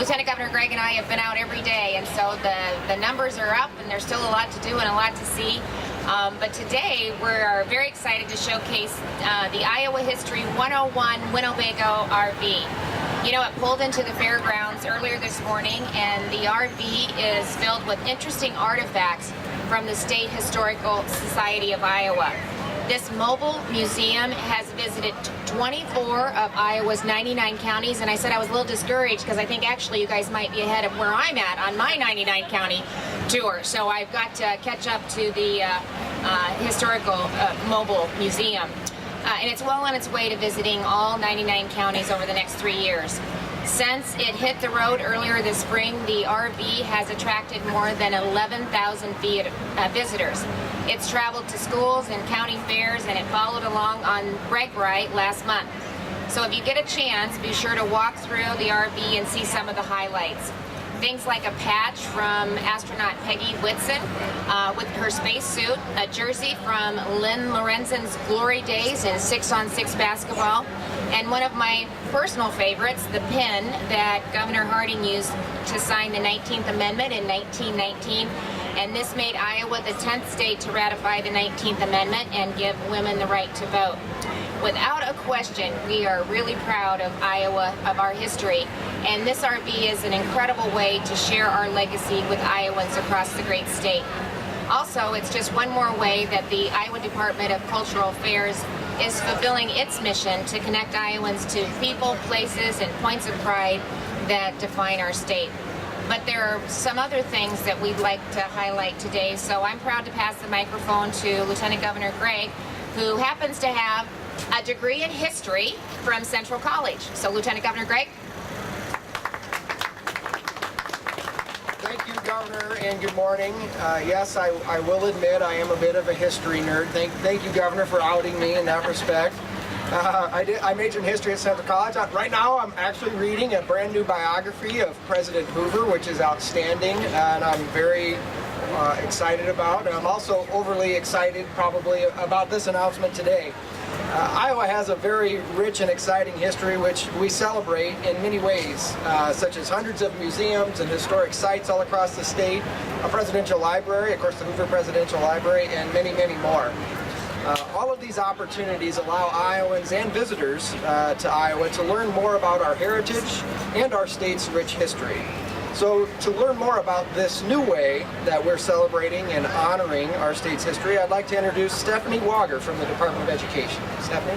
Lieutenant Governor Gregg and I have been out every day, and so the numbers are up, and there's still a lot to do and a lot to see. But today we're very excited to showcase the Iowa History 101 Winnebago RV. You know, it pulled into the fairgrounds earlier this morning, and the RV is filled with interesting artifacts from the State Historical Society of Iowa. This mobile museum has visited 24 of Iowa's 99 counties, and I said I was a little discouraged because I think actually you guys might be ahead of where I'm at on my 99 county tour. So I've got to catch up to the historical mobile museum. And it's well on its way to visiting all 99 counties over the next 3 years. Since it hit the road earlier this spring, the RV has attracted more than 11,000 visitors. It's traveled to schools and county fairs, and it followed along on Break Right last month. So if you get a chance, be sure to walk through the RV and see some of the highlights. Things like a patch from astronaut Peggy Whitson with her spacesuit, a jersey from Lynn Lorenzen's glory days in 6-on-6 basketball, and one of my personal favorites, the pin that Governor Harding used to sign the 19th Amendment in 1919. And this made Iowa the 10th state to ratify the 19th Amendment and give women the right to vote. Without a question, we are really proud of Iowa, of our history, and this RV is an incredible way to share our legacy with Iowans across the great state. Also, it's just one more way that the Iowa Department of Cultural Affairs is fulfilling its mission to connect Iowans to people, places, and points of pride that define our state. But there are some other things that we'd like to highlight today, so I'm proud to pass the microphone to Lieutenant Governor Gregg, who happens to have a degree in history from Central College. So, Lieutenant Governor Gregg. Thank you, Governor, and good morning. Yes, I will admit I am a bit of a history nerd. Thank you, Governor, for outing me in that respect. I majored in history at Central College. Right now, I'm actually reading a brand new biography of President Hoover, which is outstanding, and I'm very excited about. And I'm also overly excited, probably, about this announcement today. Iowa has a very rich and exciting history which we celebrate in many ways, such as hundreds of museums and historic sites all across the state, a presidential library, of course the Hoover Presidential Library, and many, many more. All of these opportunities allow Iowans and visitors to Iowa to learn more about our heritage and our state's rich history. So to learn more about this new way that we're celebrating and honoring our state's history, I'd like to introduce Stephanie Wager from the Department of Education. Stephanie?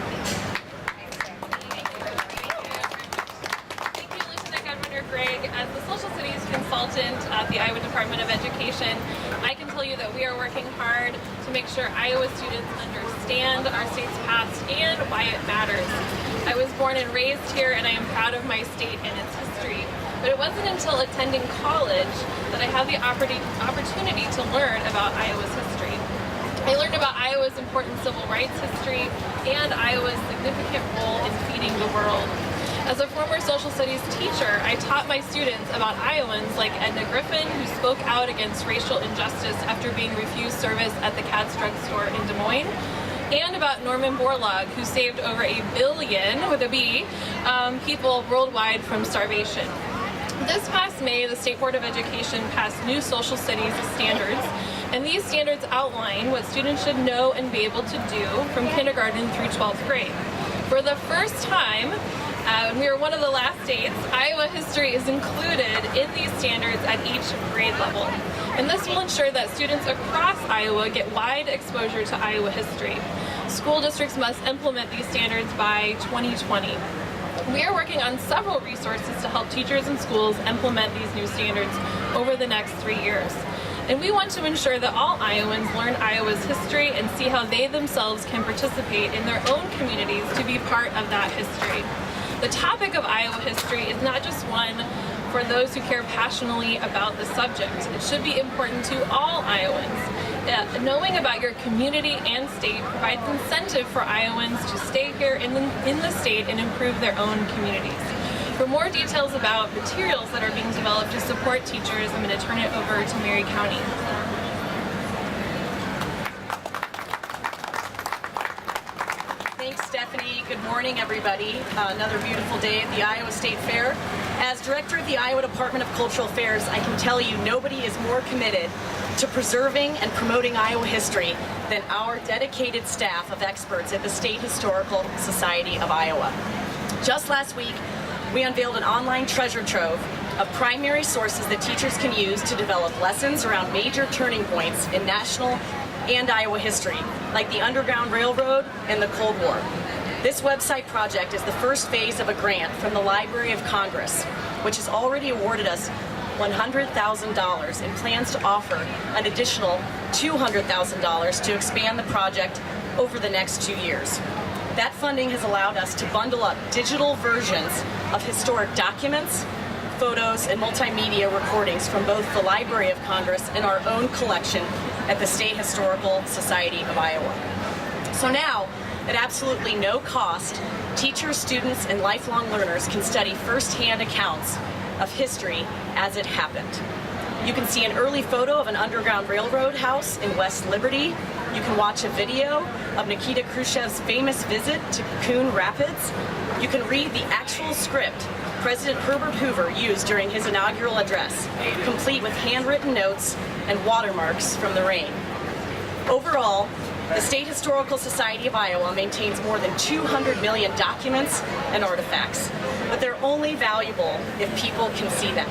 Thank you, Lieutenant Governor Gregg. As the Social Studies consultant at the Iowa Department of Education, I can tell you that we are working hard to make sure Iowa students understand our state's past and why it matters. I was born and raised here, and I am proud of my state and its history. But it wasn't until attending college that I had the opportunity to learn about Iowa's history. I learned about Iowa's important civil rights history and Iowa's significant role in feeding the world. As a former social studies teacher, I taught my students about Iowans like Edna Griffin, who spoke out against racial injustice after being refused service at the Katz Drug Store in Des Moines, and about Norman Borlaug, who saved over 1 billion, with a B, people worldwide from starvation. This past May, the State Board of Education passed new social studies standards, and these standards outline what students should know and be able to do from kindergarten through 12th grade. For the first time, and we are one of the last states, Iowa history is included in these standards at each grade level. And this will ensure that students across Iowa get wide exposure to Iowa history. School districts must implement these standards by 2020. We are working on several resources to help teachers and schools implement these new standards over the next 3 years. And we want to ensure that all Iowans learn Iowa's history and see how they themselves can participate in their own communities to be part of that history. The topic of Iowa history is not just one for those who care passionately about the subject. It should be important to all Iowans. Knowing about your community and state provides incentive for Iowans to stay here in the state and improve their own communities. For more details about materials that are being developed to support teachers, I'm going to turn it over to Mary County. Thanks, Stephanie. Good morning, everybody. Another beautiful day at the Iowa State Fair. As director of the Iowa Department of Cultural Affairs, I can tell you nobody is more committed to preserving and promoting Iowa history than our dedicated staff of experts at the State Historical Society of Iowa. Just last week, we unveiled an online treasure trove of primary sources that teachers can use to develop lessons around major turning points in national and Iowa history, like the Underground Railroad and the Cold War. This website project is the first phase of a grant from the Library of Congress, which has already awarded us $100,000 and plans to offer an additional $200,000 to expand the project over the next 2 years. That funding has allowed us to bundle up digital versions of historic documents, photos, and multimedia recordings from both the Library of Congress and our own collection at the State Historical Society of Iowa. So now, at absolutely no cost, teachers, students, and lifelong learners can study firsthand accounts of history as it happened. You can see an early photo of an Underground Railroad house in West Liberty. You can watch a video of Nikita Khrushchev's famous visit to Coon Rapids. You can read the actual script President Herbert Hoover used during his inaugural address, complete with handwritten notes and watermarks from the rain. Overall, the State Historical Society of Iowa maintains more than 200 million documents and artifacts, but they're only valuable if people can see them.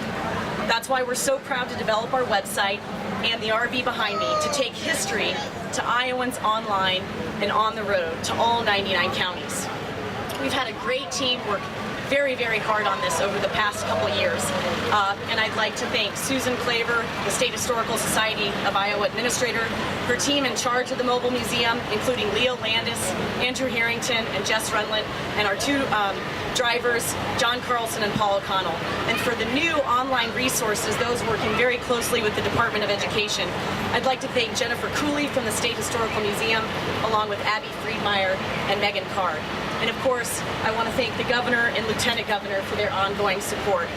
That's why we're so proud to develop our website and the RV behind me to take history to Iowans online and on the road to all 99 counties. We've had a great team work very, very hard on this over the past couple years. And I'd like to thank Susan Claver, the State Historical Society of Iowa Administrator, her team in charge of the mobile museum, including Leo Landis, Andrew Harrington, and Jess Runlet, and our two drivers, John Carlson and Paul O'Connell. And for the new online resources, those working very closely with the Department of Education, I'd like to thank Jennifer Cooley from the State Historical Museum, along with Abby Friedmeier and Megan Card. And of course, I want to thank the Governor and Lieutenant Governor for their ongoing support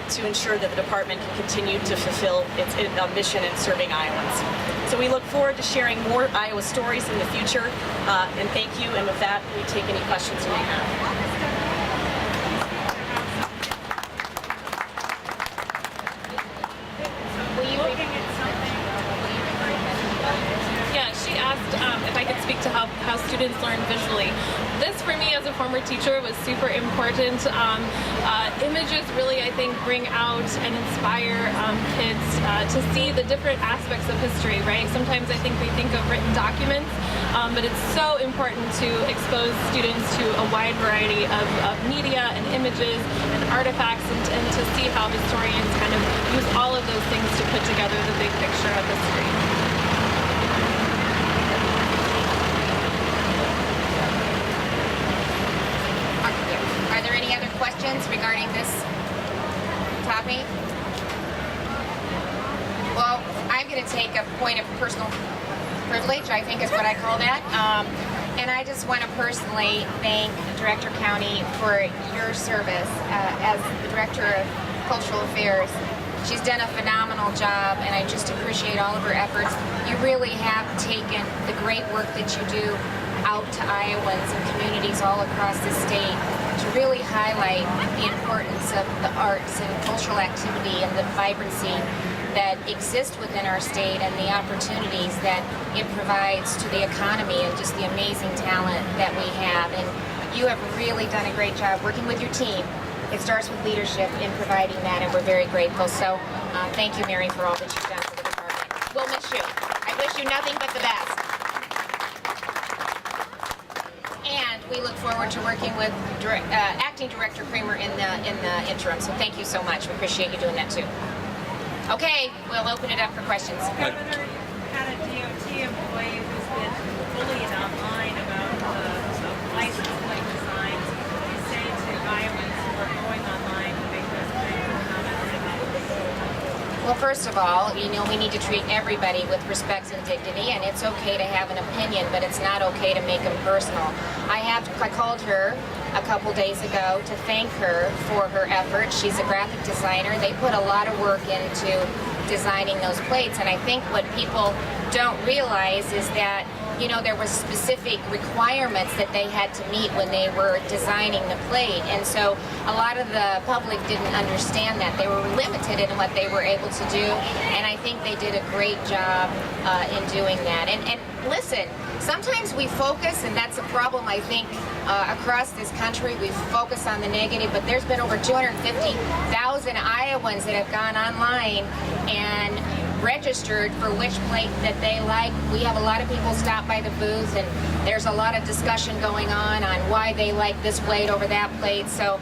to ensure that the department can continue to fulfill its mission in serving Iowans. So we look forward to sharing more Iowa stories in the future, and thank you. And with that, we take any questions you may have. Yeah, she asked if I could speak to how students learn visually. This, for me, as a former teacher, was super important. Images really, I think, bring out and inspire kids to see the different aspects of history, right? Sometimes I think we think of written documents, but it's so important to expose students to a wide variety of media and images and artifacts, and to see how historians kind of use all of those things to put together the big picture of history. Are there any other questions regarding this topic? Well, I'm going to take a point of personal privilege, I think is what I call that. And I just want to personally thank Director County for your service as the Director of Cultural Affairs. She's done a phenomenal job, and I just appreciate all of her efforts. You really have taken the great work that you do out to Iowans and communities all across the state to really highlight the importance of the arts and cultural activity and the vibrancy that exist within our state and the opportunities that it provides to the economy and just the amazing talent that we have. And you have really done a great job working with your team. It starts with leadership in providing that, and we're very grateful. So thank you, Mary, for all that you've done for the department. We'll miss you. I wish you nothing but the best. And we look forward to working with Acting Director Kramer in the interim. So thank you so much. We appreciate you doing that too. Okay, we'll open it up for questions. Governor had a DOT employee who's been bullied online about the license plate designs. You say to Iowans who are going online because they're not about. Well, first of all, you know, we need to treat everybody with respect and dignity, and it's okay to have an opinion, but it's not okay to make them personal. I called her a couple days ago to thank her for her efforts. She's a graphic designer. They put a lot of work into designing those plates, and I think what people don't realize is that you know, there was specific requirements that they had to meet when they were designing the plate. And so a lot of the public didn't understand that. They were limited in what they were able to do, and I think they did a great job in doing that. And listen, sometimes we focus, and that's a problem, I think, across this country. We focus on the negative, but there's been over 250,000 Iowans that have gone online and registered for which plate that they like. We have a lot of people stop by the booth, and there's a lot of discussion going on why they like this plate over that plate. So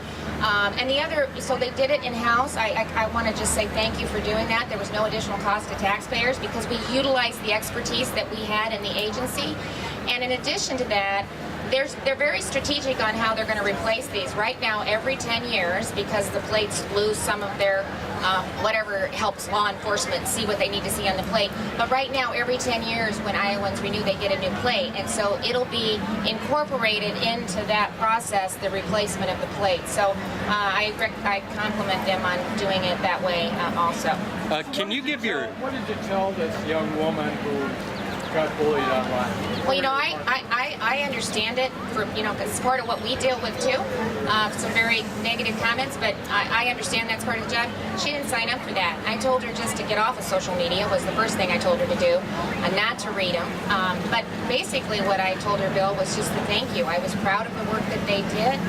so they did it in-house. I want to just say thank you for doing that. There was no additional cost to taxpayers because we utilized the expertise that we had in the agency. And in addition to that, they're very strategic on how they're going to replace these. Right now, every 10 years, because the plates lose some of their whatever helps law enforcement see what they need to see on the plate. But right now, every 10 years, when Iowans renew, they get a new plate. And so it'll be incorporated into that process, the replacement of the plate. So I compliment them on doing it that way also. Can you give your... What did you tell this young woman who got bullied online? Well, you know, I understand it, because it's part of what we deal with too. Some very negative comments, but I understand that's part of the job. She didn't sign up for that. I told her just to get off of social media was the first thing I told her to do, and not to read them. But basically what I told her, Bill, was just to thank you. I was proud of the work that they did.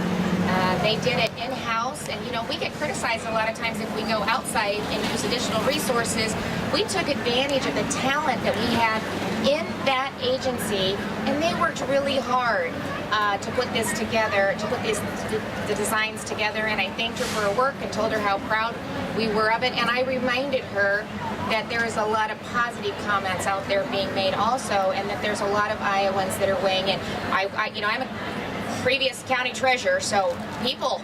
They did it in-house, and we get criticized a lot of times if we go outside and use additional resources. We took advantage of the talent that we had in that agency, and they worked really hard to put this together, to put the designs together, and I thanked her for her work and told her how proud we were of it, and I reminded her that there is a lot of positive comments out there being made also, and that there's a lot of Iowans that are weighing in. I'm a previous county treasurer, so people,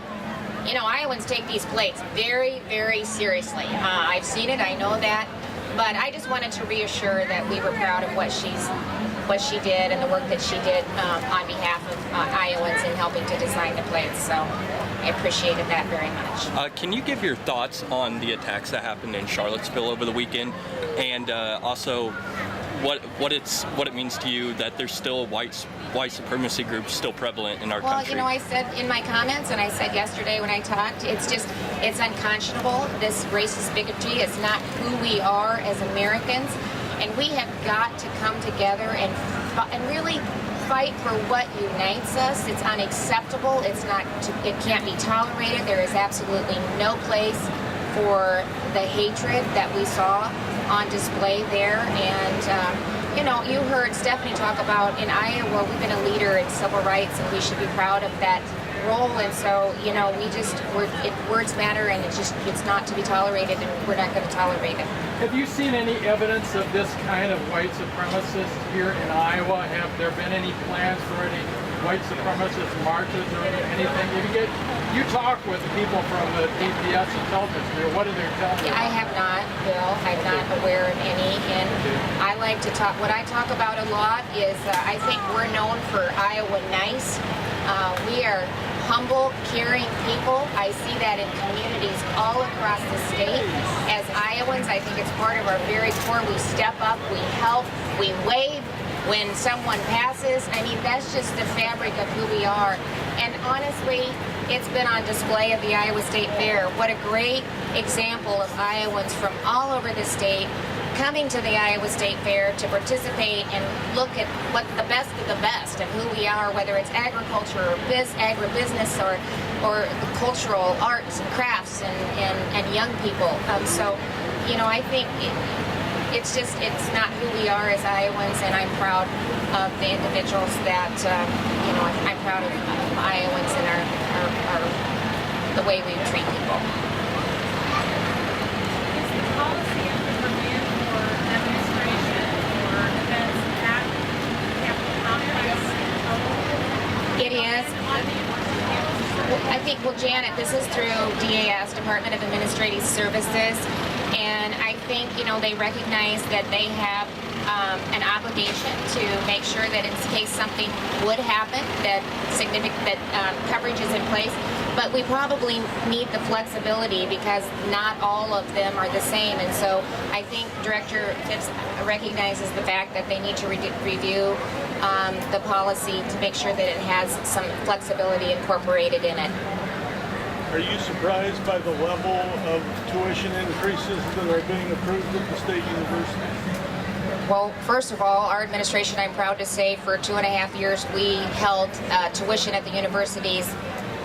Iowans take these plates very, very seriously. I've seen it, I know that, but I just wanted to reassure that we were proud of what she did and the work that she did on behalf of Iowans in helping to design the plates. So I appreciated that very much. Can you give your thoughts on the attacks that happened in Charlottesville over the weekend, and also what it means to you that there's still white supremacy groups still prevalent in our country? Well, I said in my comments, and I said yesterday when I talked, it's unconscionable. This racist bigotry is not who we are as Americans, and we have got to come together and really fight for what unites us. It's unacceptable. It can't be tolerated. There is absolutely no place for the hatred that we saw on display there. And you heard Stephanie talk about in Iowa, we've been a leader in civil rights, and we should be proud of that role. And so, words matter, and it's not to be tolerated, and we're not going to tolerate it. Have you seen any evidence of this kind of white supremacist here in Iowa? Have there been any plans for any white supremacist marches or anything? You talk with people from the DPS intelligence bureau. What do they tell you? I have not, Bill. I'm not aware of any. And I like to talk. What I talk about a lot is I think we're known for Iowa nice. We are humble, caring people. I see that in communities all across the state. As Iowans, I think it's part of our very core. We step up, we help, we wave when someone passes. I mean, that's just the fabric of who we are. And honestly, it's been on display at the Iowa State Fair. What a great example of Iowans from all over the state coming to the Iowa State Fair to participate and look at what the best of the best of who we are, whether it's agriculture or agribusiness or cultural arts and crafts and young people. So, I think it's not who we are as Iowans, and I'm proud of the individuals that, I'm proud of Iowans and our the way we treat people. Is the policy of the review for administration or events at Capitol Complex total? It is. I think, Janet, this is through DAS, Department of Administrative Services, and I think, they recognize that they have an obligation to make sure that in case something would happen, that coverage is in place. but we probably need the flexibility because not all of them are the same. And so I think Director Phipps recognizes the fact that they need to review the policy to make sure that it has some flexibility incorporated in it. Are you surprised by the level of tuition increases that are being approved at the state universities? Well, first of all, our administration, I'm proud to say, for 2.5 years, we held tuition at the universities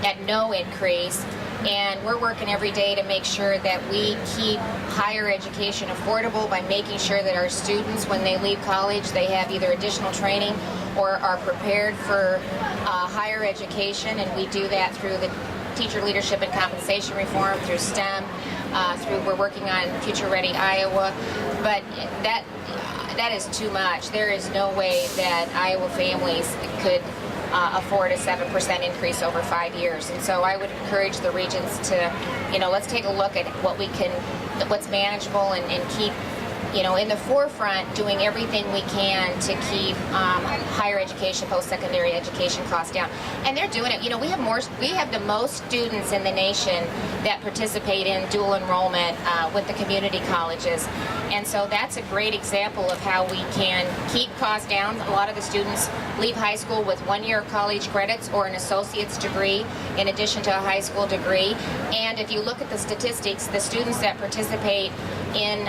at no increase. And we're working every day to make sure that we keep higher education affordable by making sure that our students, when they leave college, they have either additional training or are prepared for higher education. And we do that through the teacher leadership and compensation reform, through STEM, we're working on Future Ready Iowa. But that is too much. There is no way that Iowa families could afford a 7% increase over 5 years. And so I would encourage the regions to, let's take a look at what's manageable and keep, in the forefront, doing everything we can to keep higher education, post-secondary education costs down. And they're doing it. We have the most students in the nation that participate in dual enrollment with the community colleges. And so that's a great example of how we can keep costs down. A lot of the students leave high school with 1 year of college credits or an associate's degree in addition to a high school degree. And if you look at the statistics, the students that participate in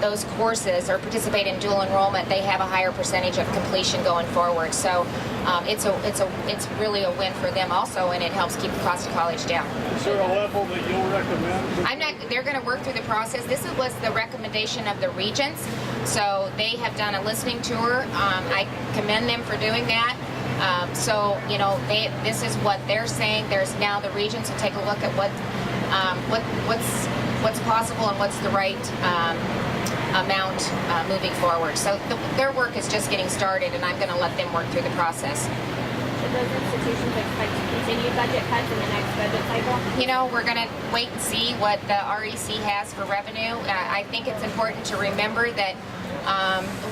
those courses or participate in dual enrollment, they have a higher percentage of completion going forward. So it's really a win for them also, and it helps keep the cost of college down. Is there a level that you'll recommend? They're going to work through the process. This was the recommendation of the regents. So they have done a listening tour. I commend them for doing that. This is what they're saying. There's now the regents will take a look at what's possible and what's the right amount moving forward. So their work is just getting started, and I'm going to let them work through the process. Should those institutions expect to continue budget cuts in the next budget cycle? We're going to wait and see what the REC has for revenue. I think it's important to remember that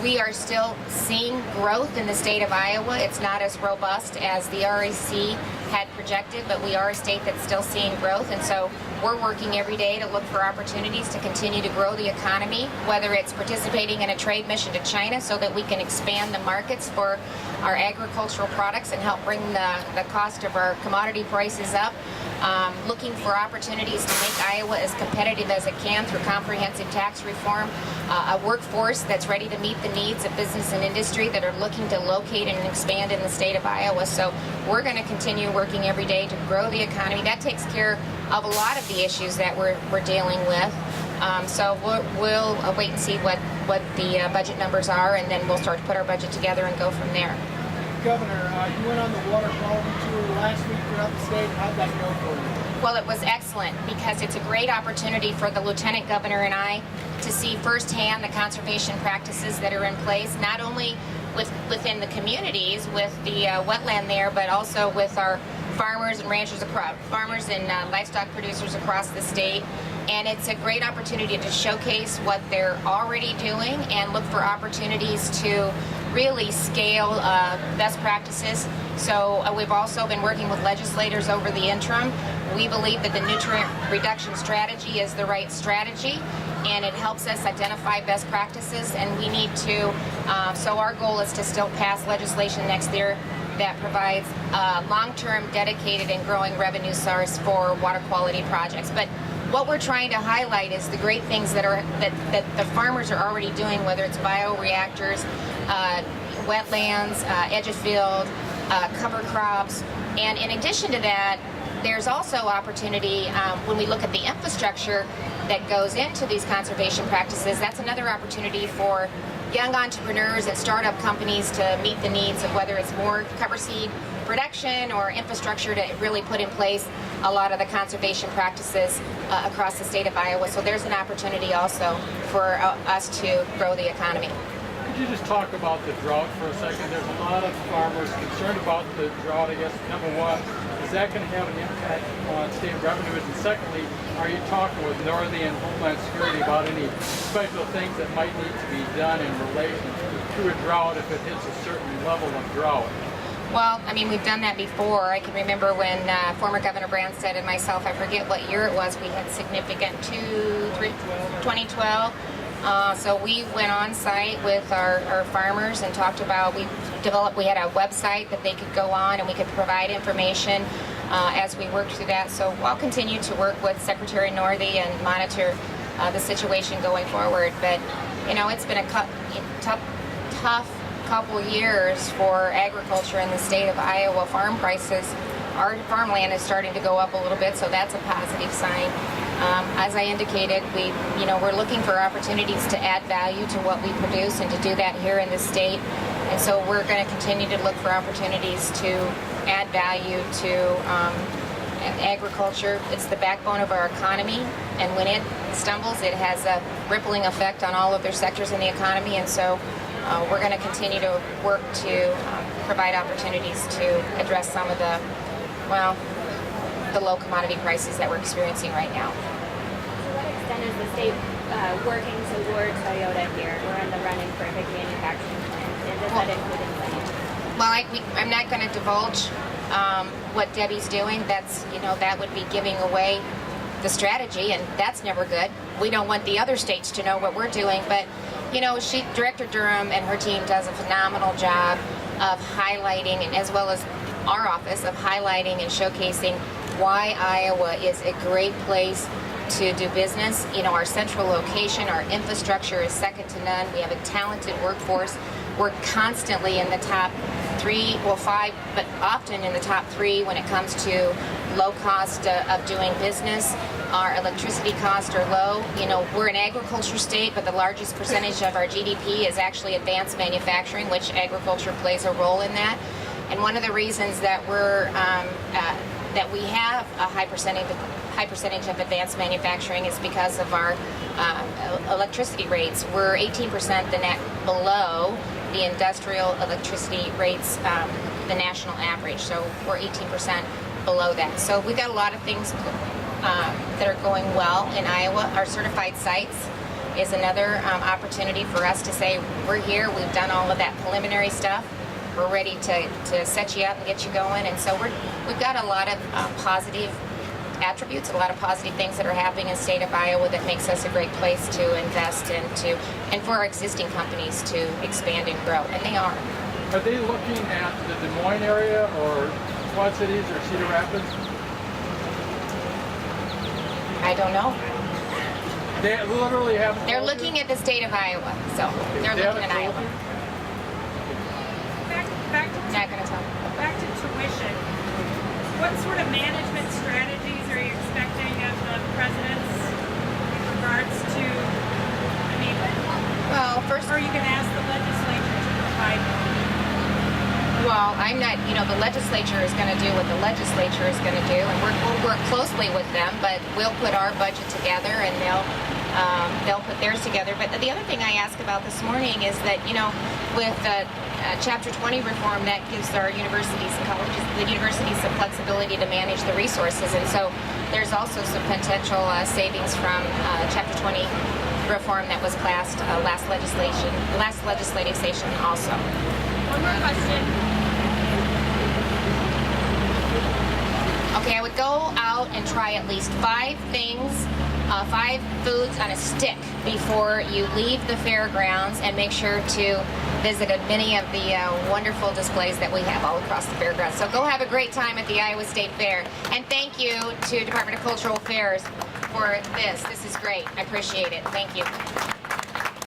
we are still seeing growth in the state of Iowa. It's not as robust as the REC had projected, but we are a state that's still seeing growth, and so we're working every day to look for opportunities to continue to grow the economy, whether it's participating in a trade mission to China so that we can expand the markets for our agricultural products and help bring the cost of our commodity prices up. Looking for opportunities to make Iowa as competitive as it can through comprehensive tax reform, a workforce that's ready to meet the needs of business and industry that are looking to locate and expand in the state of Iowa. So we're going to continue working every day to grow the economy. That takes care of a lot of the issues that we're dealing with. So we'll wait and see what the budget numbers are, and then we'll start to put our budget together and go from there. Governor, you went on the water quality tour last week throughout the state. How'd that go for you? Well, it was excellent because it's a great opportunity for the Lieutenant Governor and I to see firsthand the conservation practices that are in place, not only within the communities with the wetland there, but also with our farmers and ranchers, farmers and livestock producers across the state. And it's a great opportunity to showcase what they're already doing and look for opportunities to really scale best practices. So we've also been working with legislators over the interim. We believe that the nutrient reduction strategy is the right strategy, and it helps us identify best practices, and we need to, so our goal is to still pass legislation next year that provides a long-term dedicated and growing revenue source for water quality projects. But what we're trying to highlight is the great things that the farmers are already doing, whether it's bioreactors, wetlands, edge of field, cover crops. And in addition to that, there's also opportunity when we look at the infrastructure that goes into these conservation practices. That's another opportunity for young entrepreneurs and startup companies to meet the needs of whether it's more cover seed production or infrastructure to really put in place a lot of the conservation practices across the state of Iowa. So there's an opportunity also for us to grow the economy. Could you just talk about the drought for a second? There's a lot of farmers concerned about the drought. I guess, number one, is that going to have an impact on state revenues? And secondly, are you talking with Northern and Homeland Security about any special things that might need to be done in relation to a drought if it hits a certain level of drought? Well, I mean, we've done that before. I can remember when former Governor Branstad and myself, I forget what year it was, we had significant 2012. So we went on site with our farmers and talked about, we had a website that they could go on and we could provide information as we worked through that. So I'll continue to work with Secretary Northey and monitor the situation going forward. But, you know, it's been a tough couple years for agriculture in the state of Iowa. Farm prices, our farmland is starting to go up a little bit, so that's a positive sign. As I indicated, we're looking for opportunities to add value to what we produce and to do that here in the state. And so we're going to continue to look for opportunities to add value to agriculture. It's the backbone of our economy, and when it stumbles, it has a rippling effect on all of their sectors in the economy. And so we're going to continue to work to provide opportunities to address some of the low commodity prices that we're experiencing right now. To what extent is the state working toward Toyota here? We're in the running for a big manufacturing plant. And does that include incentives? Well, I'm not going to divulge what Debbie's doing. That would be giving away the strategy, and that's never good. We don't want the other states to know what we're doing, but Director Durham and her team does a phenomenal job of highlighting, and as well as our office, of highlighting and showcasing why Iowa is a great place to do business. Our central location, our infrastructure is second to none. We have a talented workforce. We're constantly in the top 5, but often in the top 3 when it comes to low cost of doing business. Our electricity costs are low. We're an agriculture state, but the largest percentage of our GDP is actually advanced manufacturing, which agriculture plays a role in that. And one of the reasons that that we have a high percentage of advanced manufacturing is because of our electricity rates. We're 18% below the industrial electricity rates, the national average. So we're 18% below that. So we've got a lot of things that are going well in Iowa. Our certified sites is another opportunity for us to say, we're here, we've done all of that preliminary stuff. We're ready to set you up and get you going. And so we've got a lot of positive attributes, a lot of positive things that are happening in the state of Iowa that makes us a great place to invest in, and for our existing companies to expand and grow, and they are. Are they looking at the Des Moines area or Quad Cities or Cedar Rapids? I don't know. They literally haven't. They're looking at the state of Iowa, so they're looking at Iowa. Not going to tell. Back to tuition. What sort of management strategies are you expecting of the president's in regards to, Well, first, or are you going to ask the legislature to provide? well, I'm not, the legislature is going to do what the legislature is going to do, and we'll work closely with them, but we'll put our budget together and they'll put theirs together. But the other thing I asked about this morning is that, with Chapter 20 reform, that gives our universities and colleges, the universities, some flexibility to manage the resources. And so there's also some potential savings from Chapter 20 reform that was passed last legislative session also. One more question. Okay, I would go out and try at least 5 things, 5 foods on a stick before you leave the fairgrounds, and make sure to visit many of the wonderful displays that we have all across the fairgrounds. So go have a great time at the Iowa State Fair. And thank you to Department of Cultural Affairs for this. This is great. I appreciate it. Thank you.